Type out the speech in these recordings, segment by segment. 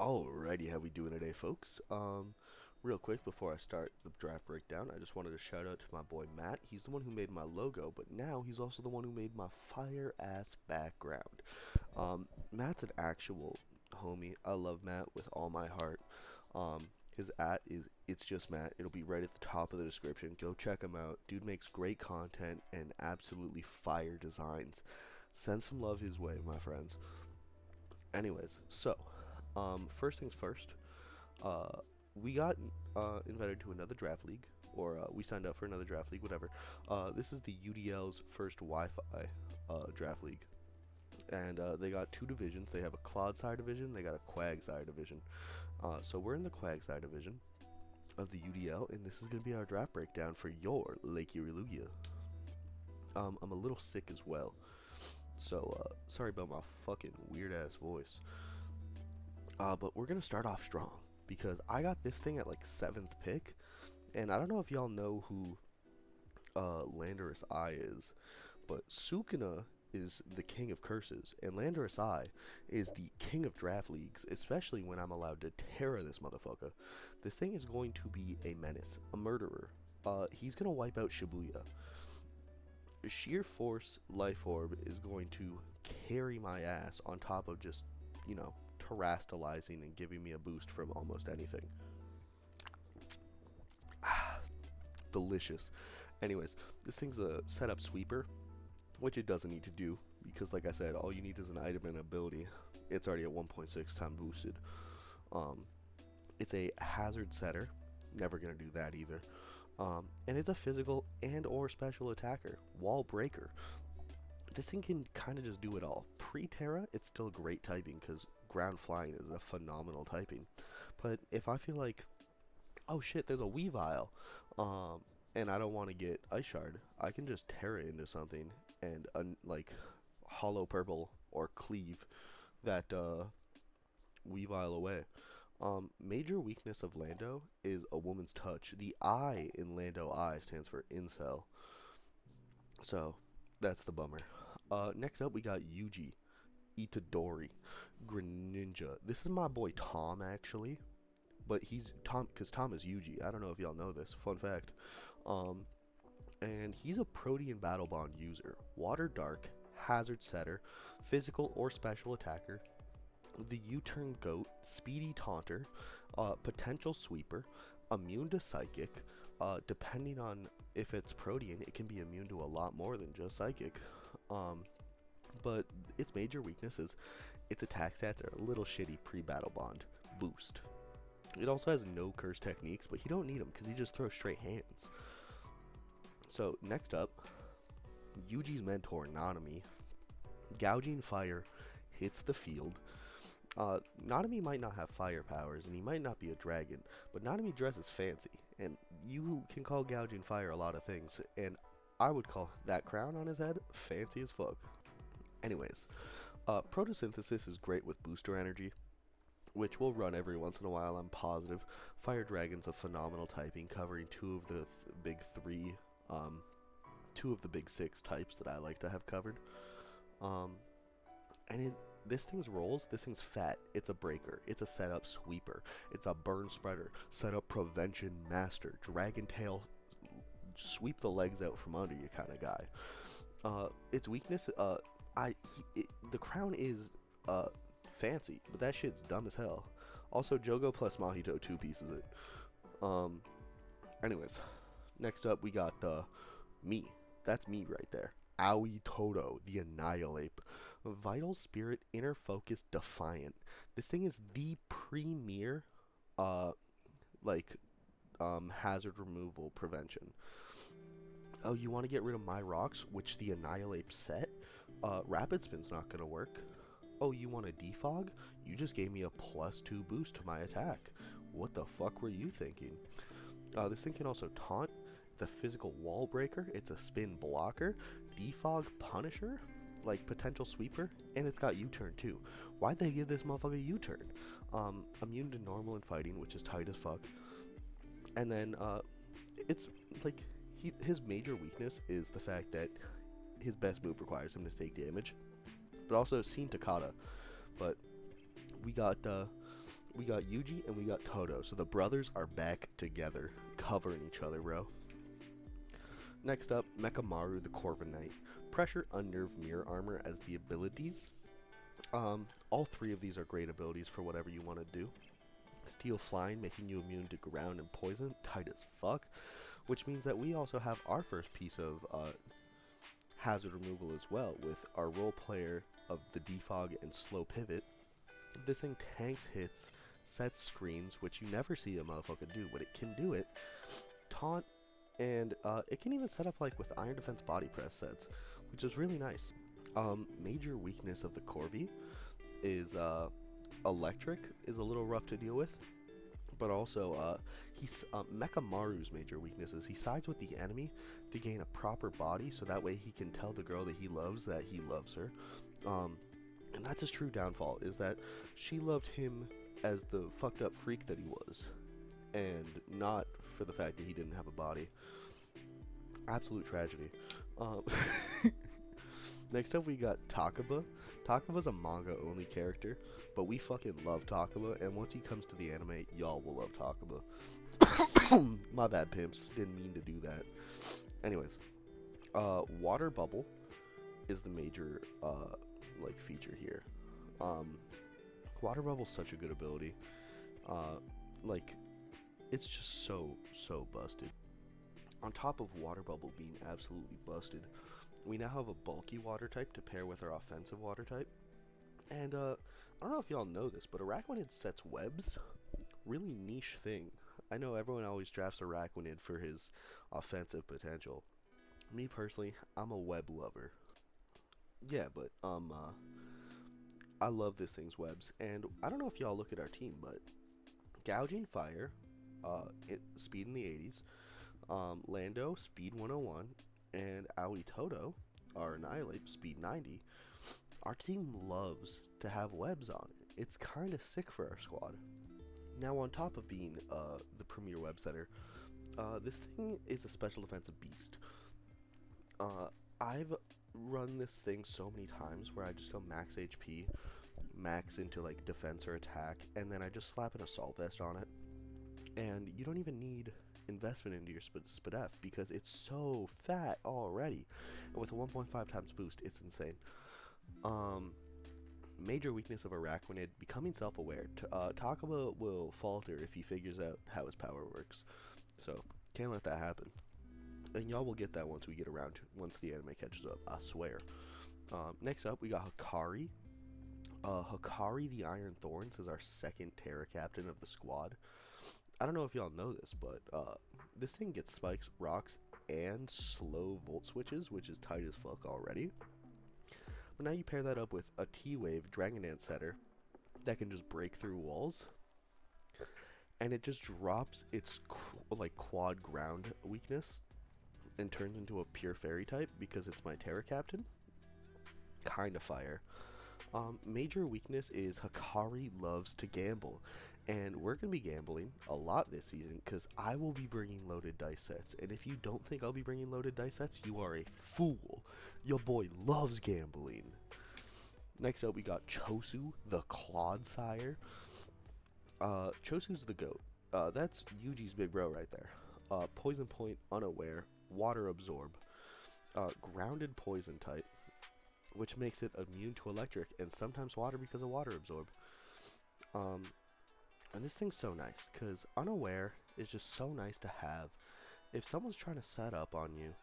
Alrighty, how we doing today, folks? Real quick before I start the draft breakdown, I just wanted to shout out to my boy Matt. He's the one who made my logo, but now he's also the one who made my fire ass background. Matt's an actual homie. I love Matt with all my heart. His is it's just Matt. It'll be right at the top of the description. Go check him out. Dude makes great content and absolutely fire designs. Send some love his way, my friends. Anyways, first things first, uh, we got invited to another draft league, or we signed up for another draft league, whatever. This is the UDL's first Wi-Fi draft league, and they got two divisions. They have a Clodside division, they got a Quagside division. So we're in the Quagside division of the UDL, and this is going to be our draft breakdown for your Lake Erie Lugia. I'm a little sick as well, so sorry about my fucking weird ass voice. But we're gonna start off strong because I got this thing at like 7th pick, and I don't know if y'all know who Landorus Eye is, but Sukuna is the king of curses, and Landorus Eye is the king of draft leagues, especially when I'm allowed to Terra this motherfucker. This thing is going to be a menace, a murderer. He's gonna wipe out Shibuya. Sheer Force Life Orb is going to carry my ass on top of just, terastallizing and giving me a boost from almost anything. Delicious. Anyways, this thing's a setup sweeper, which it doesn't need to do because, like I said, all you need is an item and ability. It's already at 1.6 time boosted. It's a hazard setter. Never gonna do that either. And it's a physical and or special attacker. Wall breaker. This thing can kind of just do it all. Pre-Terra, it's still great typing because ground flying is a phenomenal typing. But if I feel like, oh shit, there's a Weavile, and I don't want to get Ice Shard, I can just Terra into something and Hollow Purple or Cleave that Weavile away. Major weakness of Lando is a woman's touch. The I in Lando I stands for incel. So, that's the bummer. Next up, we got Yuji, Itadori, Greninja. This is my boy Tom, actually. But he's Tom, because Tom is Yuji. I don't know if y'all know this. Fun fact. And he's a Protean Battle Bond user. Water Dark, Hazard Setter, Physical or Special Attacker, the U-Turn Goat, Speedy Taunter, Potential Sweeper, Immune to Psychic. Depending on if it's Protean, it can be immune to a lot more than just Psychic. But its major weakness is its attack stats are a little shitty pre-Battle Bond boost. It also has no curse techniques, but you don't need them because he just throws straight hands. So next up, Yuji's mentor Nanami. Gouging Fire hits the field. Nanami might not have fire powers, and he might not be a dragon, but Nanami dresses fancy, and you can call Gouging Fire a lot of things, and I would call that crown on his head fancy as fuck. Anyways, Photosynthesis is great with booster energy, which will run every once in a while, I'm positive. Fire Dragon's a phenomenal typing, covering two of the big three, two of the big six types that I like to have covered. This thing's rolls, this thing's fat, it's a breaker, it's a setup sweeper, it's a burn spreader, setup prevention master, dragon tail, sweep the legs out from under you kind of guy. Its weakness, the crown is fancy, but that shit's dumb as hell. Also, Jogo plus Mahito 2 pieces it. Anyways, next up we got me. That's me right there. Aoi Toto, the Annihilate. Vital Spirit, Inner Focus, Defiant. This thing is the premier, hazard removal prevention. Oh, you want to get rid of my rocks, which the Annihilate set? Rapid Spin's not going to work. Oh, you want a defog? You just gave me a +2 boost to my attack. What the fuck were you thinking? This thing can also taunt. It's a physical wall breaker. It's a spin blocker. Defog Punisher, like potential sweeper, and it's got U-turn too. Why'd they give this motherfucker U-turn? Immune to normal and fighting, which is tight as fuck. And then it's like his major weakness is the fact that his best move requires him to take damage, but also seen Takata. But we got We got Yuji and we got Toto. So the brothers are back together, covering each other, bro. Next up, Mechamaru the Corvin Knight. Pressure, Unnerve, Mirror Armor as the abilities. All three of these are great abilities for whatever you want to do. Steel Flying, making you immune to ground and poison, tight as fuck. Which means that we also have our first piece of hazard removal as well, with our role player of the defog and slow pivot. This thing tanks hits, sets screens, which you never see a motherfucker do, but it can do it. Taunt, and it can even set up like with Iron Defense body press sets, which is really nice. Major weakness of the Corvi is electric is a little rough to deal with, but also Mechamaru's major weakness is he sides with the enemy to gain a proper body, so that way he can tell the girl that he loves her. And that's his true downfall, is that she loved him as the fucked up freak that he was, and not for the fact that he didn't have a body. Absolute tragedy. Next up we got Takaba. Takaba's a manga only character, but we fucking love Takaba, and once he comes to the anime, y'all will love Takaba. My bad, pimps. Didn't mean to do that. Anyways, Water Bubble is the major like feature here. Water Bubble's such a good ability. Like, it's just so busted. On top of Water Bubble being absolutely busted, we now have a bulky water type to pair with our offensive water type. And I don't know if y'all know this, but Araquanid sets webs. Really niche thing. I know everyone always drafts Araquanid for his offensive potential. Me personally, I'm a web lover. Yeah, but I love this thing's webs. And I don't know if y'all look at our team, but Gouging Fire, speed in the 80s, Lando, speed 101, and Aoi Toto, our Annihilate, speed 90. Our team loves to have webs on it. It's kind of sick for our squad. Now, on top of being the premier web setter, this thing is a special defensive beast. I've run this thing so many times where I just go max HP, max into like defense or attack, and then I just slap an assault vest on it. And you don't even need investment into your SPDF because it's so fat already. And with a 1.5 times boost, it's insane. Major weakness of Araquanid, becoming self-aware. Takaba will falter if he figures out how his power works. So, can't let that happen. And y'all will get that once we get around, once the anime catches up, I swear. Next up, we got Hikari. Hikari the Iron Thorns is our second Terra Captain of the squad. I don't know if y'all know this, but this thing gets spikes, rocks, and slow volt switches, which is tight as fuck already. But now you pair that up with a T-Wave Dragon Dance setter that can just break through walls, and it just drops its like quad ground weakness and turns into a pure fairy type because it's my Terra Captain. Kinda fire. Major weakness is Hikari loves to gamble, and we're going to be gambling a lot this season because I will be bringing loaded dice sets, and if you don't think I'll be bringing loaded dice sets, you are a fool. Your boy loves gambling. Next up, we got Chosu, the Clodsire. Chosu's the GOAT. That's Yuji's big bro right there. Poison Point, Unaware, Water Absorb. Grounded Poison type, which makes it immune to electric and sometimes water because of Water Absorb. And this thing's so nice because Unaware is just so nice to have. If someone's trying to set up on you,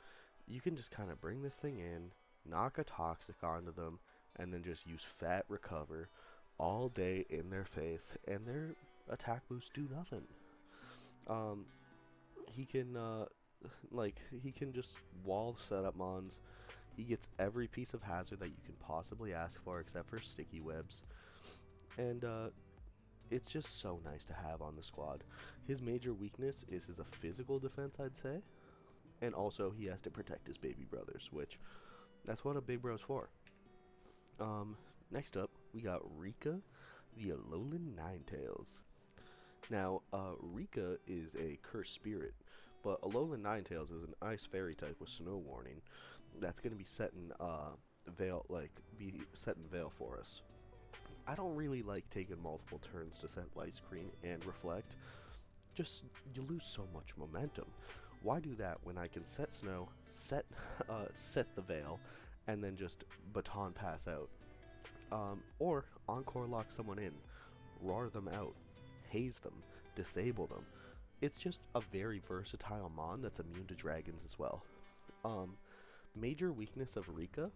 you can just kind of bring this thing in, knock a toxic onto them, and then just use Fat Recover all day in their face, and their attack boosts do nothing. He can just wall setup mons. He gets every piece of hazard that you can possibly ask for except for sticky webs. And it's just so nice to have on the squad. His major weakness is his physical defense, I'd say. And also he has to protect his baby brothers, which that's what a big bro's for. Next up, we got Rika, the Alolan Ninetales. Now, Rika is a cursed spirit, but Alolan Ninetales is an ice fairy type with snow warning. That's going to be set in Veil for us. I don't really like taking multiple turns to set light screen and reflect. Just, you lose so much momentum. Why do that when I can set snow, set the veil, and then just baton pass out? Or encore lock someone in, roar them out, haze them, disable them. It's just a very versatile mon that's immune to dragons as well. Um, Major weakness of Rika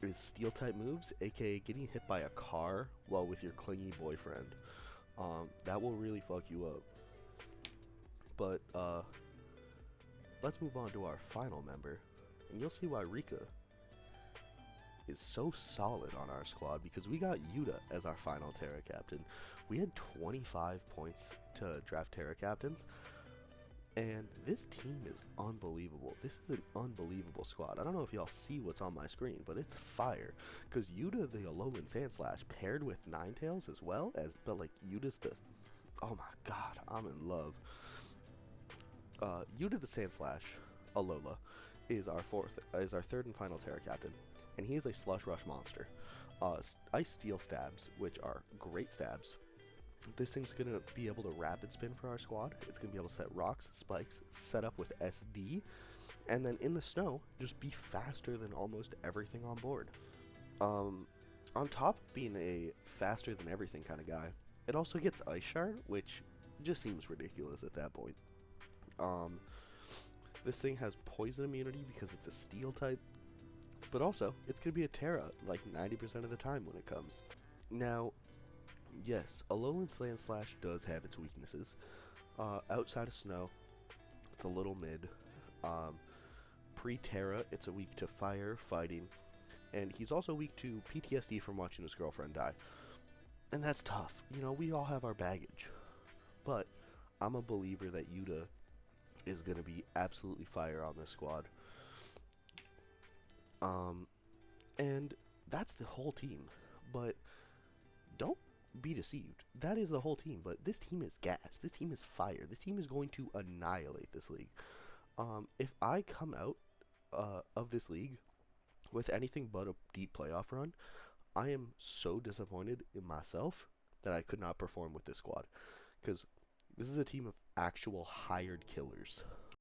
is steel type moves, aka getting hit by a car while with your clingy boyfriend. That will really fuck you up. But let's move on to our final member, and you'll see why Rika is so solid on our squad because we got Yuta as our final Terra captain. We had 25 points to draft Terra captains, and this team is unbelievable. This is an unbelievable squad. I don't know if y'all see what's on my screen, but it's fire. Because Yuta the Alolan Sandslash paired with Ninetales as well as, but like Yuta's the, oh my god, I'm in love. Yuta the Sandslash, Alola, is our third and final Terra captain, and he is a Slush Rush monster. Ice Steel stabs, which are great stabs. This thing's gonna be able to rapid spin for our squad. It's gonna be able to set rocks, spikes, set up with SD, and then in the snow, just be faster than almost everything on board. On top of being a faster than everything kind of guy, it also gets Ice Shard, which just seems ridiculous at that point. This thing has poison immunity because it's a steel type, but also it's gonna be a Terra like 90% of the time when it comes. Now, yes, Alolan Sandslash does have its weaknesses. Outside of snow, it's a little mid. Pre-Terra, it's a weak to fire, fighting, and he's also weak to PTSD from watching his girlfriend die. And that's tough. You know, we all have our baggage. But I'm a believer that Yuta is going to be absolutely fire on this squad. And that's the whole team. But don't be deceived. That is the whole team. But this team is gas. This team is fire. This team is going to annihilate this league. If I come out of this league with anything but a deep playoff run, I am so disappointed in myself that I could not perform with this squad. Because this is a team of actual hired killers.